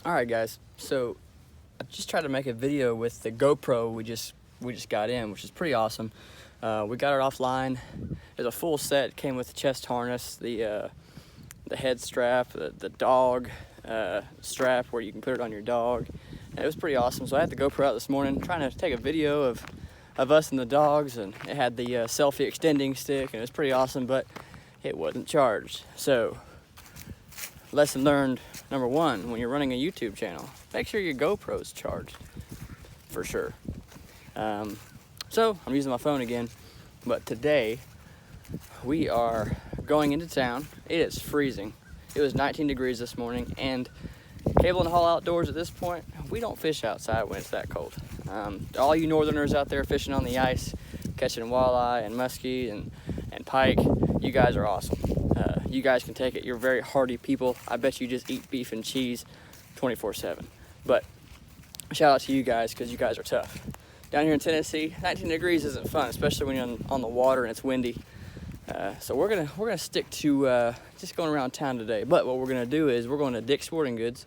Alright guys, so I just tried to make a video with the GoPro we just got in, which is pretty awesome. We got it offline. There's a full set, came with the chest harness, the head strap, the dog strap where you can put it on your dog. And it was pretty awesome. So I had the GoPro out this morning trying to take a video of us and the dogs, and it had the selfie extending stick, and it was pretty awesome, but it wasn't charged. So lesson learned number one, when you're running a YouTube channel, make sure your GoPro's charged, for sure. So I'm using my phone again, but today we are going into town. It is freezing. It was 19 degrees this morning, and Cable and Haul Outdoors at this point, we don't fish outside when it's that cold. All you northerners out there fishing on the ice, catching walleye and muskie and pike, you guys are awesome. You guys can take it. You're very hardy people. I bet you just eat beef and cheese 24/7. But shout out to you guys, because you guys are tough. Down here in Tennessee, 19 degrees isn't fun, especially when you're on the water and it's windy. So we're gonna stick to just going around town today. But what we're gonna do is we're going to Dick's Sporting Goods,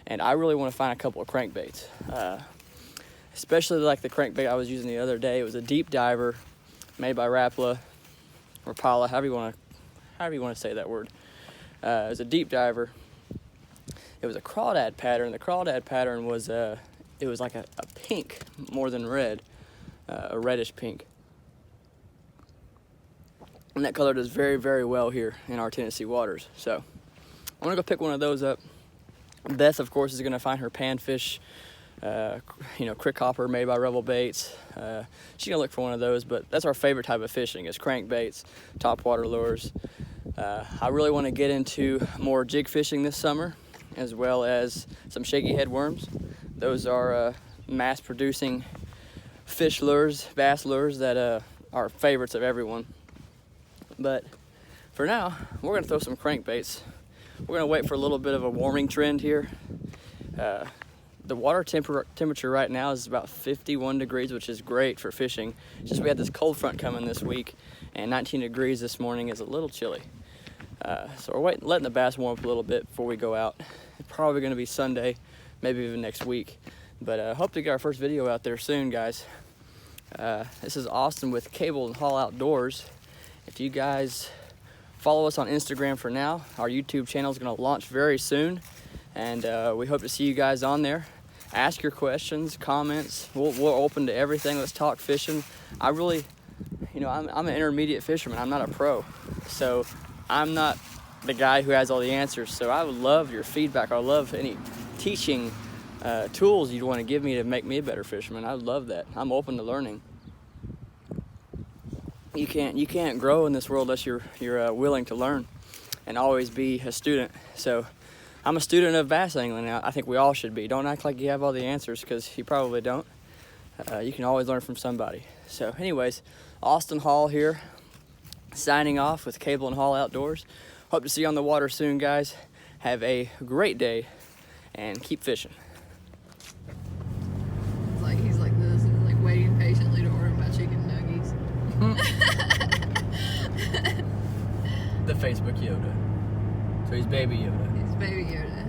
and I really want to find a couple of crankbaits, especially like the crankbait I was using the other day. It was a deep diver made by Rapala or Pala, however you want to say that word. It was a deep diver. It was a crawdad pattern. The crawdad pattern was it was like a pink more than red, a reddish pink. And that color does very, very well here in our Tennessee waters. So I'm gonna go pick one of those up. Beth, of course, is gonna find her panfish, crick hopper made by Rebel Baits. She's gonna look for one of those, but that's our favorite type of fishing, is crankbaits, topwater lures. I really want to get into more jig fishing this summer, as well as some shaky head worms. Those are mass producing fish lures, bass lures that are favorites of everyone. But for now, we're gonna throw some crankbaits. We're gonna wait for a little bit of a warming trend here. The water temperature right now is about 51 degrees, which is great for fishing. It's just we had this cold front coming this week, and 19 degrees this morning is a little chilly. So we're letting the bass warm up a little bit before we go out. It's probably gonna be Sunday, maybe even next week. But hope to get our first video out there soon, guys. This is Austin with Cable and Haul Outdoors. If you guys follow us on Instagram for now, our YouTube channel is gonna launch very soon, and we hope to see you guys on there. Ask your questions, comments. We're open to everything. Let's talk fishing. I really, I'm an intermediate fisherman. I'm not a pro, so I'm not the guy who has all the answers. So I would love your feedback. I would love any teaching tools you'd want to give me to make me a better fisherman. I would love that. I'm open to learning. You can't grow in this world unless you're willing to learn and always be a student. So I'm a student of bass angling now. I think we all should be. Don't act like you have all the answers, because you probably don't. You can always learn from somebody. So anyways, Austin Hall here, signing off with Cable and Haul Outdoors. Hope to see you on the water soon, guys. Have a great day and keep fishing. It's like he's like this, and like waiting patiently to order my chicken nuggies. The Facebook Yoda. So he's Baby Yoda. He's Baby Yoda.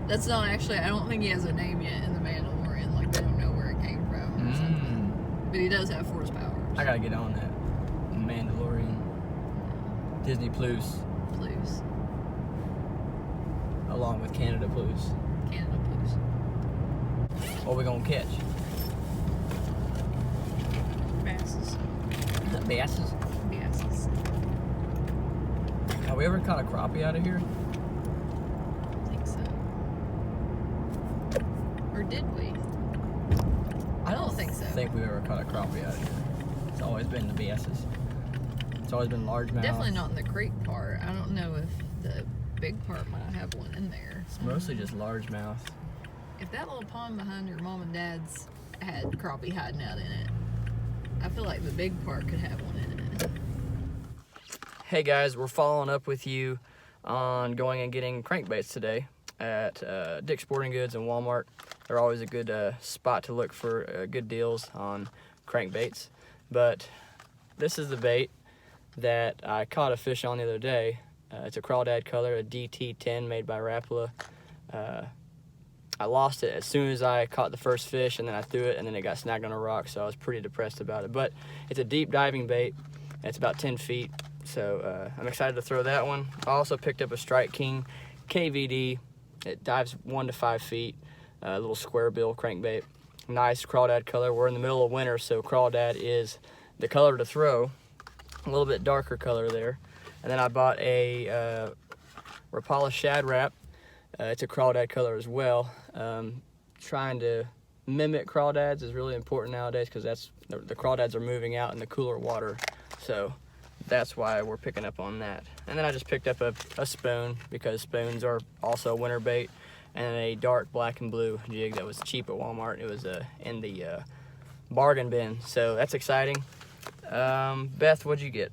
That's not actually, I don't think he has a name yet in the Mandalorian. Like, they don't know where it came from or something. But he does have force powers. I gotta get on that. Mandalorian. Disney Plus. Plus. Along with Canada Plus. Canada Plus. What we gonna catch? Basses. Basses? Basses. Have we ever caught a crappie out of here? I think so. Or did we? I don't think so. I think we've ever caught a crappie out of here. It's always been the basses. It's always been largemouth. Definitely not in the creek part. I don't know if the big part might have one in there. It's mostly just largemouth. If that little pond behind your mom and dad's had crappie hiding out in it, I feel like the big part could have one in it. Hey guys, we're following up with you on going and getting crankbaits today at Dick's Sporting Goods and Walmart. They're always a good spot to look for good deals on crankbaits. But this is the bait that I caught a fish on the other day. It's a crawdad color, a DT10 made by Rapala. I lost it as soon as I caught the first fish, and then I threw it, and then it got snagged on a rock, so I was pretty depressed about it. But it's a deep diving bait, and it's about 10 feet, so I'm excited to throw that one. I also picked up a Strike King KVD. It dives 1 to 5 feet, a little square bill crankbait. Nice crawdad color. We're in the middle of winter, so crawdad is the color to throw. A little bit darker color there. And then I bought a Rapala Shad Wrap. It's a crawdad color as well. Trying to mimic crawdads is really important nowadays because that's the crawdads are moving out in the cooler water. So that's why we're picking up on that. And then I just picked up a spoon because spoons are also winter bait, and a dark black and blue jig that was cheap at Walmart. It was in the bargain bin, so that's exciting. Beth, what'd you get?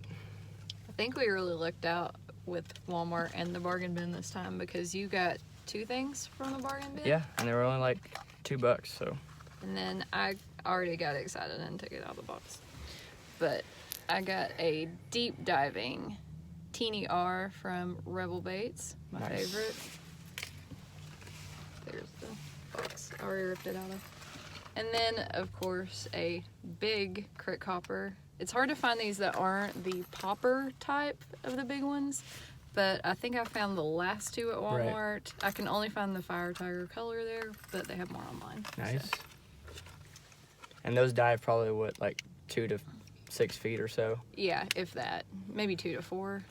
I think we really lucked out with Walmart and the bargain bin this time because you got 2 things from the bargain bin. Yeah, and they were only like $2, so. And then I already got excited and took it out of the box. But I got a deep diving Teeny R from Rebel Baits, my favorite. There's the box. I already ripped it out of. And then, of course, a big crick hopper. It's hard to find these that aren't the popper type of the big ones, but I think I found the last 2 at Walmart. Right. I can only find the Fire Tiger color there, but they have more online. Nice. So. And those dive probably, what, like 2 to 6 feet or so? Yeah, if that. Maybe 2 to 4.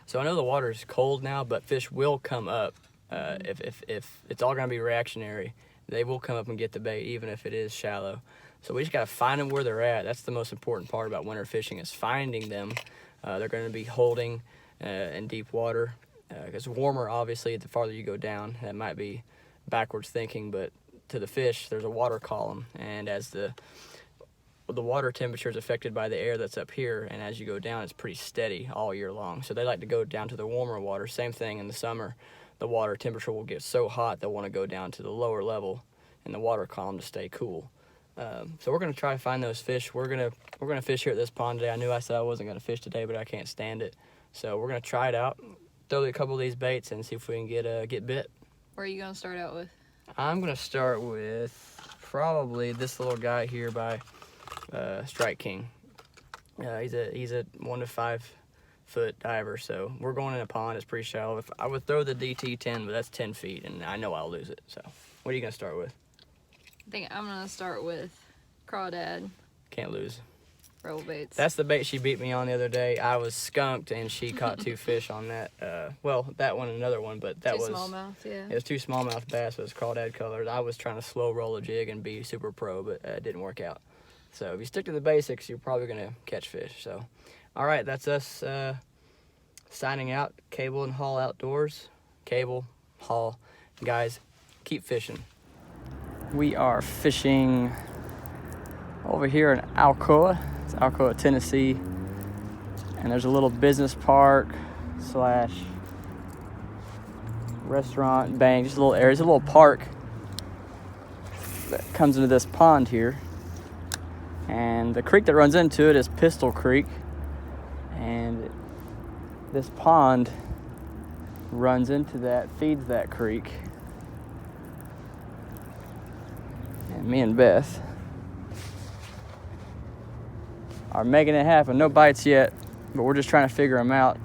So I know the water's cold now, but fish will come up. If it's all going to be reactionary, they will come up and get the bait, even if it is shallow. So we just got to find them where they're at. That's the most important part about winter fishing, is finding them. They're going to be holding in deep water. It's warmer, obviously, the farther you go down. That might be backwards thinking, but to the fish, there's a water column. And as the water temperature is affected by the air that's up here, and as you go down, it's pretty steady all year long. So they like to go down to the warmer water. Same thing in the summer. The water temperature will get so hot they'll want to go down to the lower level in the water column to stay cool. So we're gonna try to find those fish. We're gonna fish here at this pond today. I knew I said I wasn't gonna fish today, but I can't stand it. So we're gonna try it out, throw a couple of these baits, and see if we can get bit. Where are you gonna start out with? I'm gonna start with probably this little guy here by Strike King. He's a 1 to 5 foot diver, so we're going in a pond. It's pretty shallow. I would throw the DT10, but that's 10 feet, and I know I'll lose it. So what are you gonna start with? I think I'm gonna start with crawdad. Can't lose. Rebel Baits. That's the bait she beat me on the other day. I was skunked, and she caught 2 fish on that. Well, that one and another one, but that 2 was smallmouth. Yeah. It was 2 smallmouth bass, but it was crawdad colors. I was trying to slow roll a jig and be super pro, but it didn't work out. So if you stick to the basics, you're probably gonna catch fish. So, all right, that's us signing out. Cable and Haul Outdoors. Cable, haul, guys. Keep fishing. We are fishing over here in Alcoa. It's Alcoa, Tennessee. And there's a little business park / restaurant, bank, just a little area. It's a little park that comes into this pond here. And the creek that runs into it is Pistol Creek. And this pond runs into that, feeds that creek. And me and Beth are making it happen. No bites yet, but we're just trying to figure them out.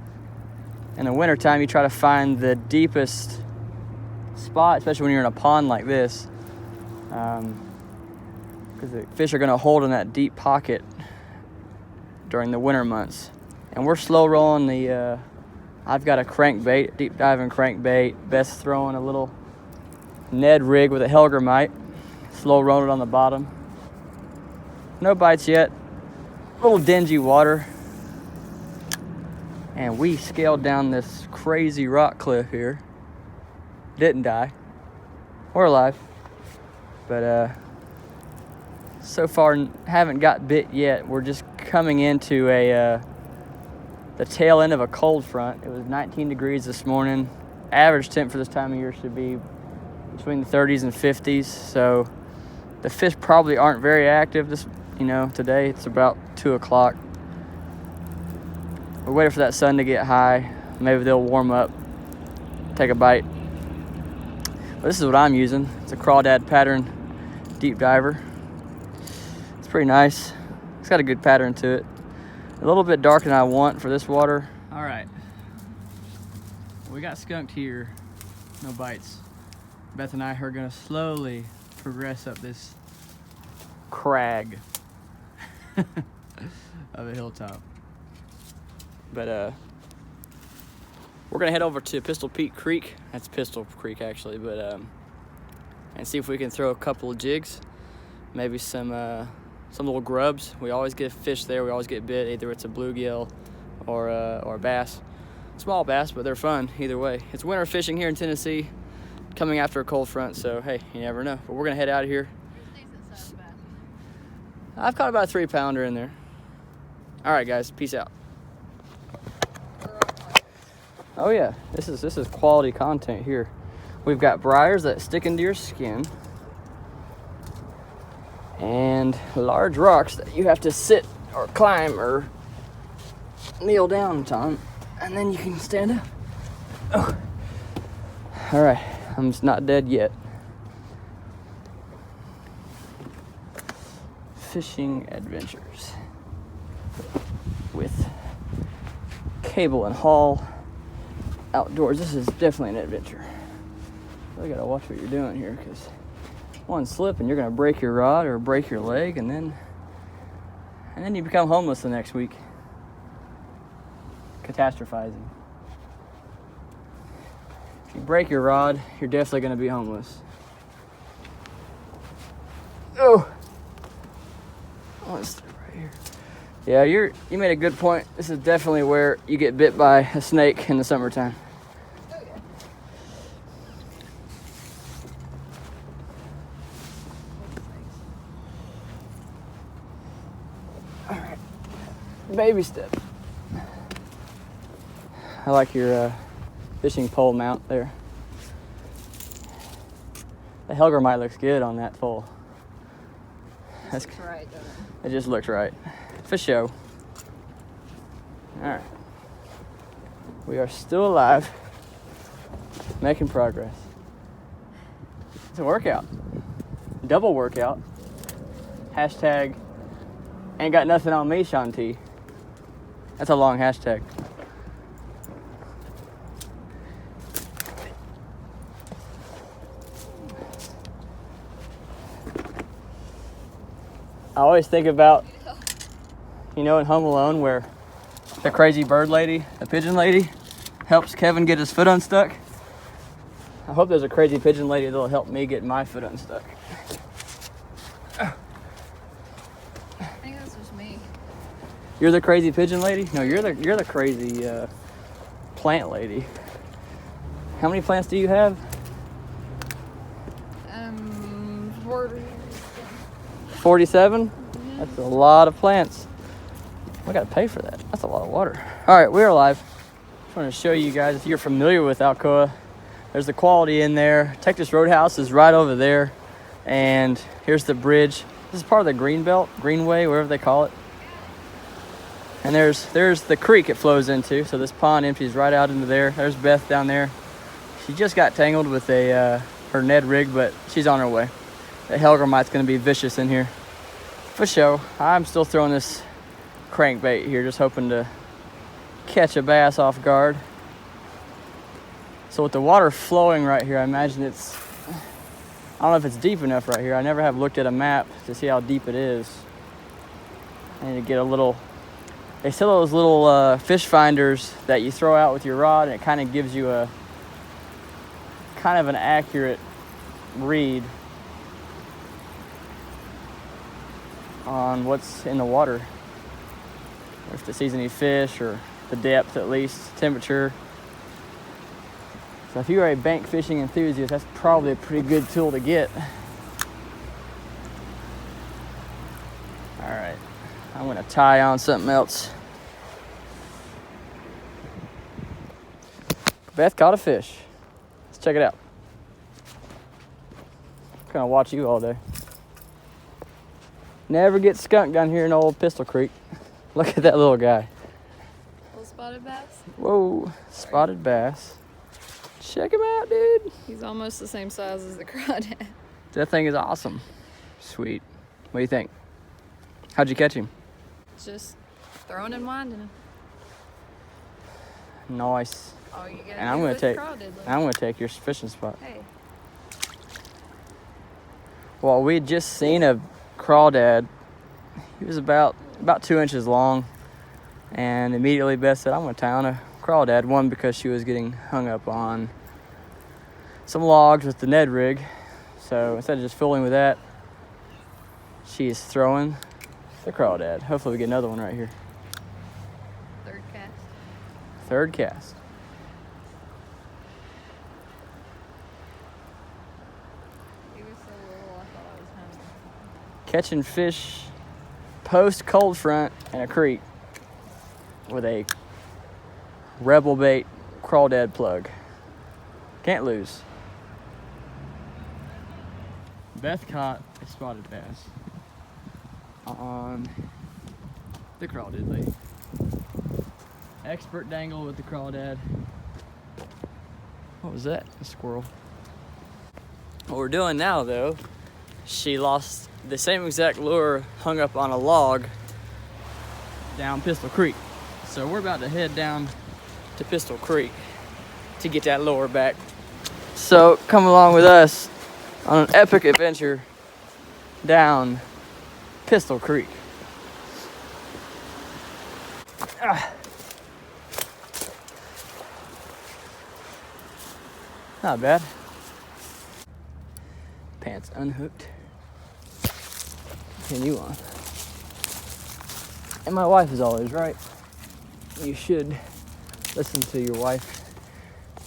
In the wintertime, you try to find the deepest spot, especially when you're in a pond like this, because the fish are going to hold in that deep pocket during the winter months. And we're slow rolling the, I've got a crankbait, deep diving crankbait. Beth's throwing a little Ned rig with a Helgermite. Slow rolling it on the bottom. No bites yet. A little dingy water. And we scaled down this crazy rock cliff here. Didn't die. We're alive. But so far haven't got bit yet. We're just coming into the tail end of a cold front. It was 19 degrees this morning. Average temp for this time of year should be between the 30s and 50s. So the fish probably aren't very active today. It's about 2 o'clock. We're waiting for that sun to get high. Maybe they'll warm up, take a bite. This is what I'm using. It's a crawdad pattern deep diver. It's pretty nice. It's got a good pattern to it. A little bit darker than I want for this water. All right, we got skunked here. No bites. Beth and I are gonna slowly progress up this crag of a hilltop. But we're gonna head over to Pistol Peak Creek. That's Pistol Creek actually, but and see if we can throw a couple of jigs, maybe some little grubs. We always get fish there. We always get bit. Either it's a bluegill or a bass. Small bass, but they're fun either way. It's winter fishing here in Tennessee, coming after a cold front. So hey, you never know. But we're gonna head out of here. I've caught about a 3-pounder in there. All right, guys. Peace out. Oh yeah, this is quality content here. We've got briars that stick into your skin, and large rocks that you have to sit or climb or kneel down on, and then you can stand up. Oh. All right, I'm just not dead yet. Fishing adventures with cable and haul outdoors. This is definitely an adventure. You gotta watch what you're doing here, because one slip and you're gonna break your rod or break your leg, and then you become homeless the next week. Catastrophizing. If you break your rod, you're definitely gonna be homeless. Oh, it's right here. Yeah, you made a good point. This is definitely where you get bit by a snake in the summertime. All right, baby step. I like your fishing pole mount there. The Hellgrammite looks good on that pole. That's right, doesn't it? It just looks right. For show. All right. We are still alive, making progress. It's a workout. Double workout. Hashtag ain't got nothing on me, Shanti. That's a long hashtag. I always think about, in Home Alone, where the crazy bird lady, the pigeon lady, helps Kevin get his foot unstuck. I hope there's a crazy pigeon lady that'll help me get my foot unstuck. I think that's just me. You're the crazy pigeon lady? No, you're the crazy plant lady. How many plants do you have? 47? That's a lot of plants. I gotta pay for that. That's a lot of water. All right, we're alive. Just want to show you guys, if you're familiar with Alcoa, there's the quality in there. Texas Roadhouse is right over there. And here's the bridge. This is part of the Greenbelt, Greenway, whatever they call it. And there's the creek it flows into. So this pond empties right out into there. There's Beth down there. She just got tangled with her Ned rig, but she's on her way. The Hellgrammite's gonna be vicious in here. For show. I'm still throwing this crankbait here, just hoping to catch a bass off guard. So with the water flowing right here, I imagine I don't know if it's deep enough right here. I never have looked at a map to see how deep it is. I need to get they sell those little fish finders that you throw out with your rod, and it kind of gives you an accurate read on what's in the water, if it sees any fish, or the depth, at least temperature. So if you're a bank fishing enthusiast, that's probably a pretty good tool to get. All right, I'm gonna tie on something else. Beth caught a fish. Let's check it out. I'm gonna watch you all day. Never get skunked down here in old Pistol Creek. Look at that little guy. Little spotted bass? Whoa, spotted bass. Check him out, dude. He's almost the same size as the crawdad. That thing is awesome. Sweet. What do you think? How'd you catch him? Just throwing and winding him. Nice. All you gotta And I'm do gonna with take crawdad, look. I'm gonna take your fishing spot. Hey. Well, we had just seen a crawdad. He was about 2 inches long, and immediately Beth said, "I'm gonna tie on a crawdad." One, because she was getting hung up on some logs with the Ned rig, so instead of just fooling with that, she is throwing the crawdad. Hopefully, we get another one right here. Third cast. Third cast. He was so little, I thought I was having him. Catching fish post cold front in a creek with a Rebel bait crawdad plug. Can't lose. Beth caught a spotted bass on the crawdad bait. Expert dangle with the crawdad. What was that? A squirrel. What we're doing now, though, she lost the same exact lure hung up on a log down Pistol Creek. So we're about to head down to Pistol Creek to get that lure back. So come along with us on an epic adventure down Pistol Creek. Not bad. Pants unhooked. Continue on. And my wife is always right. You should listen to your wife.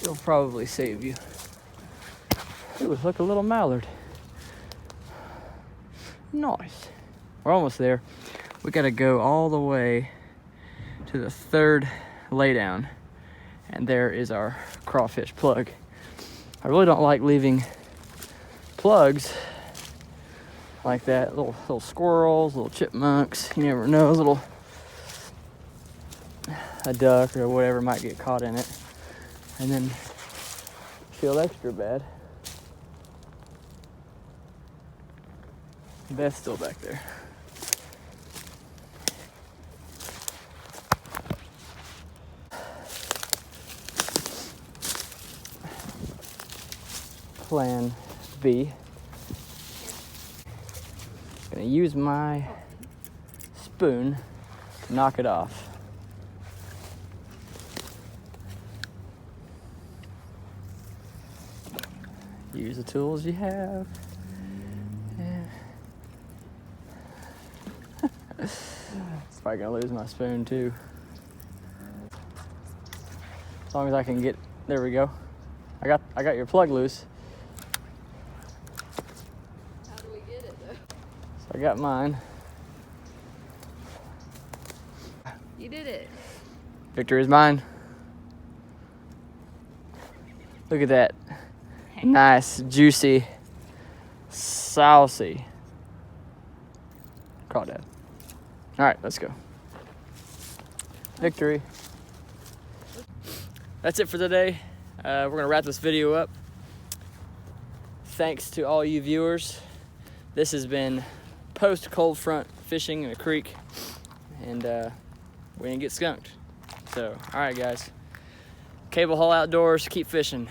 It'll probably save you. Ooh, look, a little mallard. Nice. We're almost there. We gotta go all the way to the third laydown, and there is our crawfish plug. I really don't like leaving plugs like that. Little squirrels, little chipmunks, you never know, a duck or whatever might get caught in it and then feel extra bad. Beth's still back there. Plan B. Gonna use my spoon to knock it off. Use the tools you have. Yeah. It's probably gonna lose my spoon too. As long as I can get, there we go. I got your plug loose. How do we get it though? So I got mine. You did it. Victory is mine. Look at that. Nice, juicy, saucy crawdad. All right, let's go. Victory. That's it for today. We're gonna wrap this video up. Thanks to all you viewers. This has been post cold front fishing in a creek, and we didn't get skunked. So, all right, guys. Cable Haul Outdoors. Keep fishing.